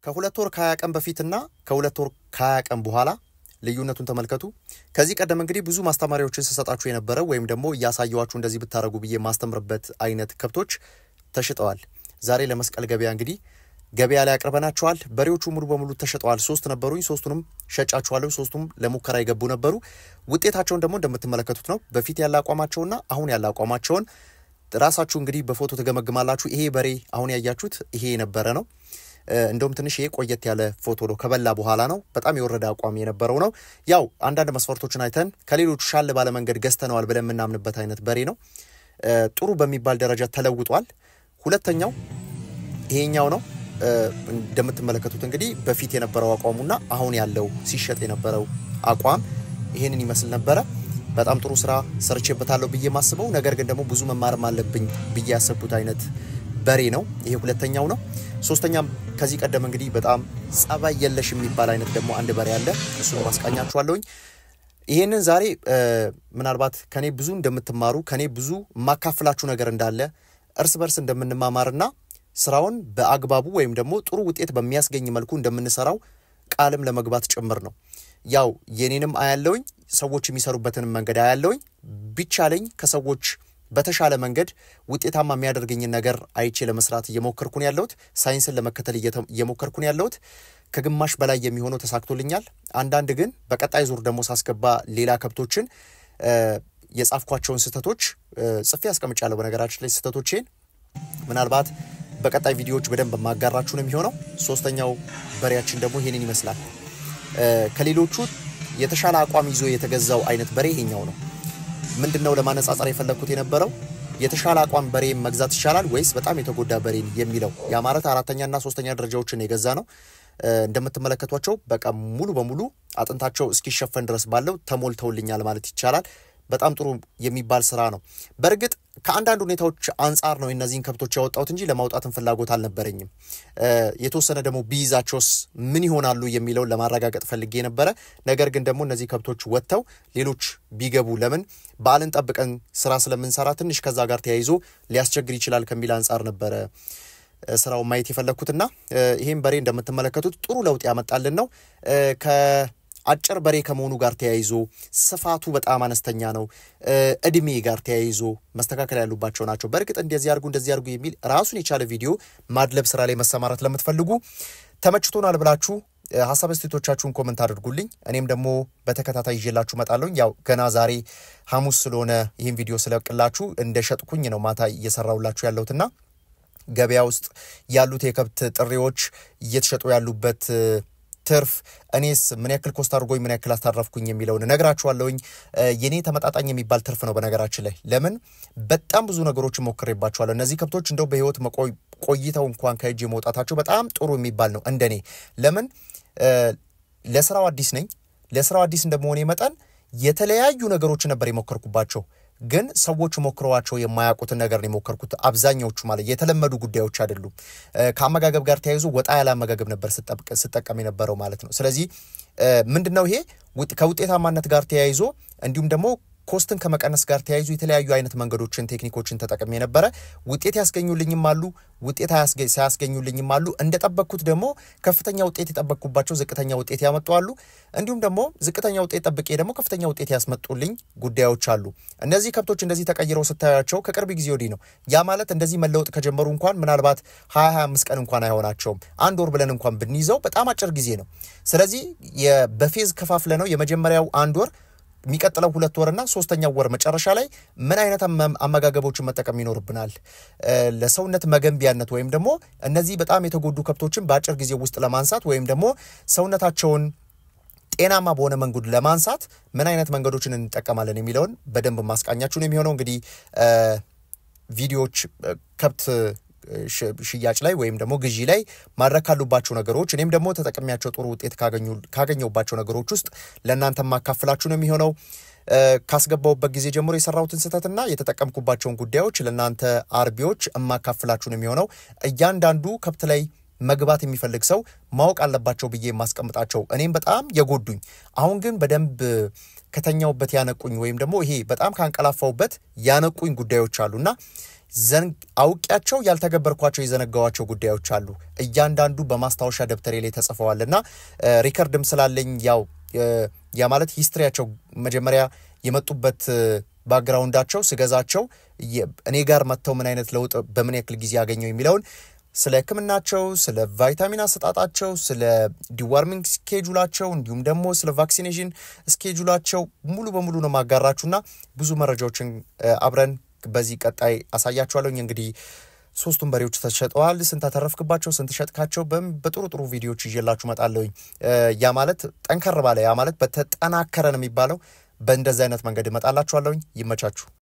ከሁለት ወር ከ20 ቀን በፊትና ከሁለት ወር ከ20 ቀን በኋላ ልዩነቱን ተመልከቱ። ከዚህ ቀደም እንግዲህ ብዙ ማስተማሪያዎችን ሰጣችሁ የነበረ ወይም ደግሞ ያሳየዋችሁ እንደዚህ ብታረጉ ብዬ ማስተምርበት አይነት ከብቶች ተሽጠዋል። ዛሬ ለመስቀል ገበያ እንግዲህ ገበያ ላይ አቅርበናቸዋል። በሬዎቹ ሙሉ በሙሉ ተሽጠዋል። 3 ነበሩኝ፣ 3ቱንም ሸጫቸዋለሁ። 3ቱም ለሙከራ ይገቡ ነበሩ። ውጤታቸውን ደግሞ እንደምትመለከቱት ነው። በፊት ያለ አቋማቸውና አሁን ያለ አቋማቸውን ራሳችሁ እንግዲህ በፎቶ ተገመግማላችሁ። ይሄ በሬ አሁን ያያችሁት ይሄ የነበረ ነው። እንደውም ትንሽ ይሄ ቆየት ያለ ፎቶ ነው፣ ከበላ በኋላ ነው። በጣም የወረደ አቋም የነበረው ነው። ያው አንዳንድ መስፈርቶችን አይተን ከሌሎቹ ሻል ባለ መንገድ ገዝተነዋል ብለን የምናምንበት አይነት በሬ ነው። ጥሩ በሚባል ደረጃ ተለውጧል። ሁለተኛው ይሄኛው ነው። እንደምትመለከቱት እንግዲህ በፊት የነበረው አቋሙና አሁን ያለው ሲሸጥ የነበረው አቋም ይሄንን ይመስል ነበረ። በጣም ጥሩ ስራ ሰርቼበታለሁ ብዬ ማስበው፣ ነገር ግን ደግሞ ብዙ መማርም አለብኝ ብዬ ያሰብኩት አይነት በሬ ነው። ይሄ ሁለተኛው ነው። ሶስተኛም ከዚህ ቀደም እንግዲህ በጣም ጸባይ የለሽ የሚባል አይነት ደግሞ አንድ በሬ አለ። እሱን ማስቃኛችኋለሁኝ። ይሄንን ዛሬ ምናልባት ከኔ ብዙ እንደምትማሩ ከኔ ብዙ ማካፍላችሁ ነገር እንዳለ እርስ በርስ እንደምንማማርና ስራውን በአግባቡ ወይም ደግሞ ጥሩ ውጤት በሚያስገኝ መልኩ እንደምንሰራው ቃልም ለመግባት ጭምር ነው። ያው የኔንም አያለውኝ ሰዎች የሚሰሩበትን መንገድ አያለውኝ። ቢቻለኝ ከሰዎች በተሻለ መንገድ ውጤታማ የሚያደርገኝ ነገር አይቼ ለመስራት እየሞከርኩን ያለሁት፣ ሳይንስን ለመከተል እየሞከርኩን ያለሁት። ከግማሽ በላይ የሚሆነው ተሳክቶልኛል። አንዳንድ ግን በቀጣይ ዙር ደግሞ ሳስገባ ሌላ ከብቶችን የጻፍኳቸውን ስህተቶች ጽፌ አስቀምጫለሁ። በነገራችን ላይ ስህተቶቼን ምናልባት በቀጣይ ቪዲዮዎች በደንብ ማጋራችሁ ነው የሚሆነው። ሶስተኛው በሬያችን ደግሞ ይሄንን ይመስላል። ከሌሎቹ የተሻለ አቋም ይዞ የተገዛው አይነት በሬ ይሄኛው ነው። ምንድነው ለማነጻጸር የፈለኩት የነበረው የተሻለ አቋም በሬ መግዛት ይሻላል ወይስ በጣም የተጎዳ በሬን የሚለው። ያ ማለት አራተኛ እና ሶስተኛ ደረጃዎችን የገዛ ነው። እንደምትመለከቷቸው በቃ ሙሉ በሙሉ አጥንታቸው እስኪሸፈን ድረስ ባለው ተሞልተውልኛል ማለት ይቻላል። በጣም ጥሩ የሚባል ስራ ነው። በርግጥ ከአንዳንድ ሁኔታዎች አንፃር ነው እነዚህን ከብቶች ያወጣሁት እንጂ ለማውጣትም ፍላጎት አልነበረኝም። የተወሰነ ደግሞ ቢይዛቸውስ ምን ይሆናሉ የሚለውን ለማረጋገጥ ፈልጌ ነበረ። ነገር ግን ደግሞ እነዚህ ከብቶች ወጥተው ሌሎች ቢገቡ ለምን በዓልን ጠብቀን ስራ ስለምንሰራ ትንሽ ከዛ ጋር ተያይዞ ሊያስቸግር ይችላል ከሚል አንፃር ነበረ ስራው ማየት የፈለኩትና ይሄን በሬ እንደምትመለከቱት ጥሩ ለውጥ ያመጣልን ነው። አጭር በሬ ከመሆኑ ጋር ተያይዞ ስፋቱ በጣም አነስተኛ ነው። እድሜ ጋር ተያይዞ መስተካከል ያሉባቸው ናቸው። በርግጥ እንደዚህ አድርጉ የሚል ራሱን የቻለ ቪዲዮ ማድለብ ስራ ላይ መሰማራት ለምትፈልጉ ተመችቶናል ብላችሁ ሐሳብ አስተያየቶቻችሁን ኮሜንት አድርጉልኝ። እኔም ደግሞ በተከታታይ ይዤላችሁ መጣለሁ። ያው ገና ዛሬ ሐሙስ ስለሆነ ይሄን ቪዲዮ ስለቅላችሁ እንደሸጥኩኝ ነው ማታ እየሰራውላችሁ ያለሁትና ገበያ ውስጥ ያሉት የከብት ጥሪዎች እየተሸጡ ያሉበት ትርፍ እኔስ ምን ያክል ኮስት አድርጎኝ ምን ያክል አስተራፍኩኝ የሚለውን ነግራችኋለሁኝ። የኔ ተመጣጣኝ የሚባል ትርፍ ነው። በነገራችን ላይ ለምን በጣም ብዙ ነገሮችን ሞክሬባቸዋለሁ። እነዚህ ከብቶች እንደው በህይወት ቆይተው እንኳን ከእጅ መውጣታቸው በጣም ጥሩ የሚባል ነው እንደኔ። ለምን ለስራው አዲስ ነኝ። ለስራው አዲስ እንደመሆኔ መጠን የተለያዩ ነገሮችን ነበር የሞከርኩባቸው፣ ግን ሰዎች ሞክረዋቸው የማያውቁትን ነገር ነው የሞከርኩት። አብዛኛዎቹ ማለት የተለመዱ ጉዳዮች አይደሉም። ከአመጋገብ ጋር ተያይዞ ወጣ ያለ አመጋገብ ነበር ስጠቀም የነበረው ማለት ነው። ስለዚህ ምንድነው ይሄ ከውጤታማነት ጋር ተያይዞ እንዲሁም ደግሞ ኮስትን ከመቀነስ ጋር ተያይዞ የተለያዩ አይነት መንገዶችን ቴክኒኮችን ተጠቅሜ ነበረ። ውጤት ያስገኙልኝም አሉ፣ ውጤት ሳያስገኙልኝም አሉ። እንደጠበቅኩት ደግሞ ከፍተኛ ውጤት የጠበቅኩባቸው ዝቅተኛ ውጤት ያመጡ አሉ። እንዲሁም ደግሞ ዝቅተኛ ውጤት ጠብቄ ደግሞ ከፍተኛ ውጤት ያስመጡልኝ ጉዳዮች አሉ። እነዚህ ከብቶች እንደዚህ ተቀይረው ስታያቸው ከቅርብ ጊዜ ወዲህ ነው። ያ ማለት እንደዚህ መለወጥ ከጀመሩ እንኳን ምናልባት 25 ቀን እንኳን አይሆናቸውም። አንድ ወር ብለን እንኳን ብንይዘው በጣም አጭር ጊዜ ነው። ስለዚህ በፌዝ ከፋፍለ ነው የመጀመሪያው አንድ ወር የሚቀጥለው 2 ወርና ሶስተኛው ወር መጨረሻ ላይ ምን አይነት አመጋገቦችን መጠቀም ይኖርብናል ለሰውነት መገንቢያነት ወይም ደግሞ እነዚህ በጣም የተጎዱ ከብቶችን በአጭር ጊዜ ውስጥ ለማንሳት ወይም ደግሞ ሰውነታቸውን ጤናማ በሆነ መንገድ ለማንሳት ምን አይነት መንገዶችን እንጠቀማለን የሚለውን በደንብ ማስቃኛችሁ ነው የሚሆነው። እንግዲህ ቪዲዮዎች ከብት ሽያጭ ላይ ወይም ደግሞ ግዢ ላይ ማድረግ ካሉባቸው ነገሮች እኔም ደግሞ ተጠቅሚያቸው ጥሩ ውጤት ካገኘሁባቸው ነገሮች ውስጥ ለእናንተ ማካፍላችሁ ነው የሚሆነው። ካስገባውበት ጊዜ ጀምሮ የሰራሁትን ስህተትና የተጠቀምኩባቸውን ጉዳዮች ለእናንተ አርቢዎች ማካፍላችሁ ነው የሚሆነው። እያንዳንዱ ከብት ላይ መግባት የሚፈልግ ሰው ማወቅ አለባቸው ብዬ ማስቀምጣቸው እኔም በጣም የጎዱኝ አሁን ግን በደንብ ከተኛውበት ያነቁኝ ወይም ደግሞ ይሄ በጣም ካንቀላፋውበት ያነቁኝ ጉዳዮች አሉና አውቂያቸው ያልተገበርኳቸው የዘነጋዋቸው ጉዳዮች አሉ እያንዳንዱ በማስታወሻ ደብተሬ ላይ ተጽፈዋልና ሪከርድም ስላለኝ ያው ያ ማለት ሂስትሪያቸው መጀመሪያ የመጡበት ባክግራውንዳቸው ስገዛቸው እኔ ጋር መተው ምን አይነት ለውጥ በምን ያክል ጊዜ ያገኘው የሚለውን ስለ ህክምናቸው ስለ ቫይታሚን አሰጣጣቸው ስለ ዲዋርሚንግ ስኬጁላቸው እንዲሁም ደግሞ ስለ ቫክሲኔሽን ስኬጁላቸው ሙሉ በሙሉ ነው ማጋራችሁና ብዙ መረጃዎችን አብረን በዚህ ቀጣይ አሳያችኋለሁ እንግዲህ ሶስቱም በሬዎች ተሸጠዋል ስንት አተረፍክባቸው ስንት ሸጥካቸው በጥሩ ቪዲዮዎች ይዤላችሁ መጣለሁ ያ ማለት ጠንከር ባለ ያ ማለት በተጠናከረ ነው የሚባለው በእንደዛ አይነት መንገድ እመጣላችኋለሁ ይመቻችሁ